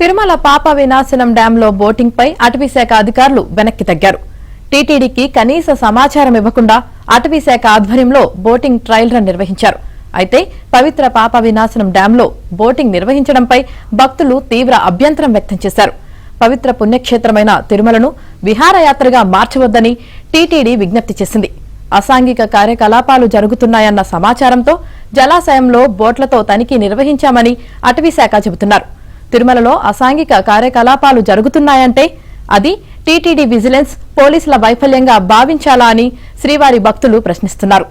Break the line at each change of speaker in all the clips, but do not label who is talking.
తిరుమల పాప వినాశనం డ్యాంలో బోటింగ్ పై అటవీశాఖ అధికారులు వెనక్కి తగ్గారు. టీటీడీకి కనీస సమాచారం ఇవ్వకుండా అటవీశాఖ ఆధ్వర్యంలో బోటింగ్ ట్రయల్ రన్ నిర్వహించారు. అయితే పవిత్ర పాప వినాశనం డ్యాంలో బోటింగ్ నిర్వహించడంపై భక్తులు తీవ్ర అభ్యంతరం వ్యక్తం చేశారు. పవిత్ర పుణ్యక్షేత్రమైన తిరుమలను విహారయాత్రగా మార్చవద్దని టీటీడీ విజ్ఞప్తి చేసింది. అసాంఘిక కార్యకలాపాలు జరుగుతున్నాయన్న సమాచారంతో జలాశయంలో బోట్లతో తనిఖీ నిర్వహించామని అటవీశాఖ చెబుతున్నారు. తిరుమలలో అసాంఘిక కార్యకలాపాలు జరుగుతున్నాయంటే అది టీటీడీ విజిలెన్స్ పోలీసుల వైఫల్యంగా భావించాలా అని శ్రీవారి భక్తులు ప్రశ్నిస్తున్నారు.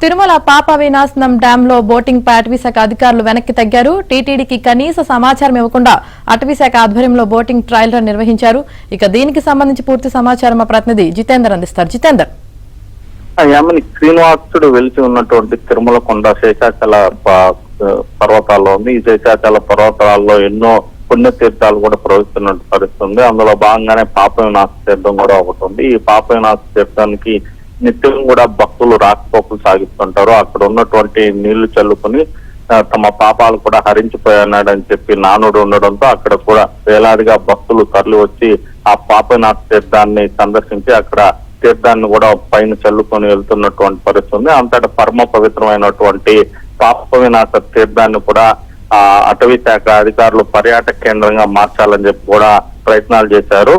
తిరుమల పాప వినాశనం డ్యాంలో బోటింగ్ పై అటవీశాఖ అధికారులు వెనక్కి తగ్గారు. టీటీడీకి కనీస సమాచారం ఇవ్వకుండా అటవీశాఖ ఆధ్వర్యంలో బోటింగ్ ట్రయల్ రన్ నిర్వహించారు. ఇక దీనికి సంబంధించి పూర్తి సమాచారం మా ప్రతినిధి జితేందర్ అందిస్తారు. జితేందర్,
శ్రీనివాసుడు వెలిసి ఉన్నటువంటి తిరుమల కొండ శేషాచల పర్వతాల్లో ఉంది. ఈ శేషాచల పర్వతాల్లో ఎన్నో పుణ్యతీర్థాలు కూడా ప్రవహిస్తున్నట్టు పరిస్థితుంది. అందులో భాగంగానే పాప వినాశ తీర్థం కూడా ఒకటి ఉంది. ఈ పాప వినాశ తీర్థానికి నిత్యం కూడా భక్తులు రాకపోకలు సాగిస్తుంటారు. అక్కడ ఉన్నటువంటి నీళ్లు చల్లుకుని తమ పాపాలు కూడా హరించిపోయాడని చెప్పి నానుడు ఉండడంతో అక్కడ కూడా వేలాదిగా భక్తులు తరలి వచ్చి ఆ పాపనాథ తీర్థాన్ని సందర్శించి అక్కడ తీర్థాన్ని కూడా పైన చల్లుకొని వెళ్తున్నటువంటి పరిస్థితి ఉంది. అంతటా పరమ పవిత్రమైనటువంటి పాప వినాశ తీర్థాన్ని కూడా అటవీ శాఖ అధికారులు పర్యాటక కేంద్రంగా మార్చాలని చెప్పి కూడా ప్రయత్నాలు చేశారు.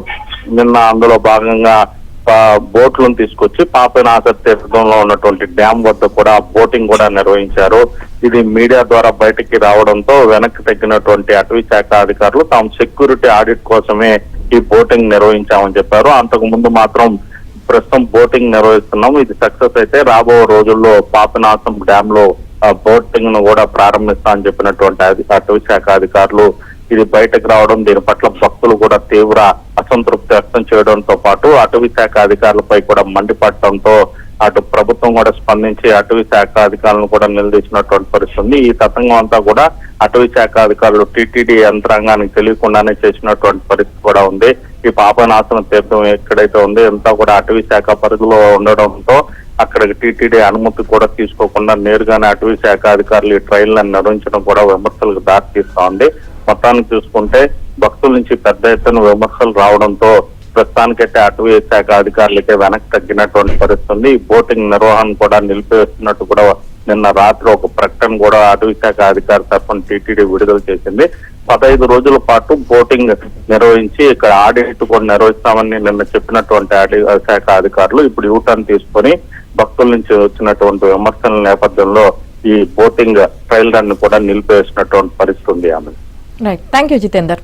నిన్న అందులో భాగంగా బోట్లను తీసుకొచ్చి పాపనాథ తీర్థంలో ఉన్నటువంటి డ్యామ్ వద్ద కూడా బోటింగ్ కూడా నిర్వహించారు. ఇది మీడియా ద్వారా బయటికి రావడంతో వెనక్కి తగ్గినటువంటి అటవీ శాఖ అధికారులు తాము సెక్యూరిటీ ఆడిట్ కోసమే ఈ బోటింగ్ నిర్వహించామని చెప్పారు. అంతకు ముందు మాత్రం ప్రస్తుతం బోటింగ్ నిర్వహిస్తున్నాం, ఇది సక్సెస్ అయితే రాబో రోజుల్లో పాపనాశం డ్యామ్ లో బోటింగ్ ను కూడా ప్రారంభిస్తామని చెప్పినటువంటి అటవీ శాఖ అధికారులు ఇది బయటకు రావడం, దీని పట్ల భక్తులు కూడా తీవ్ర అసంతృప్తి వ్యక్తం చేయడంతో పాటు అటవీ శాఖ అధికారులపై కూడా మండిపడటంతో అటు ప్రభుత్వం కూడా స్పందించి అటవీ శాఖ అధికారులను కూడా నిలదీసినటువంటి పరిస్థితుంది. ఈ తతంగం అంతా కూడా అటవీ శాఖ అధికారులు టీటీడీ యంత్రాంగానికి తెలియకుండానే చేసినటువంటి పరిస్థితి కూడా ఉంది. ఈ పాపనాశన తీర్థం ఎక్కడైతే ఉందో అంతా కూడా అటవీ శాఖ పరిధిలో ఉండడంతో అక్కడికి టీటీడీ అనుమతి కూడా తీసుకోకుండా నేరుగానే అటవీ శాఖ అధికారులు ఈ ట్రయల్ నిర్వహించడం కూడా విమర్శలకు దారితీస్తా ఉంది. మొత్తానికి చూసుకుంటే భక్తుల నుంచి పెద్ద ఎత్తున విమర్శలు రావడంతో ప్రస్తుతానికైతే అటవీ శాఖ అధికారులకే వెనక్కి తగ్గినటువంటి పరిస్థితుంది. ఈ బోటింగ్ నిర్వహణ కూడా నిలిపివేస్తున్నట్టు కూడా నిన్న రాత్రి ఒక ప్రకటన కూడా అటవీ శాఖ అధికారి తరఫున టీటీడీ విడుదల చేసింది. 15 రోజుల పాటు బోటింగ్ నిర్వహించి ఇక్కడ ఆడిట్ కూడా నిర్వహిస్తామని నిన్న చెప్పినటువంటి అటవీ శాఖ అధికారులు ఇప్పుడు యూటర్న్ తీసుకొని భక్తుల నుంచి వచ్చినటువంటి విమర్శల నేపథ్యంలో ఈ బోటింగ్ ట్రయల్ రన్ కూడా నిలిపివేసినటువంటి పరిస్థితి ఉంది.
Right, thank you Jitender.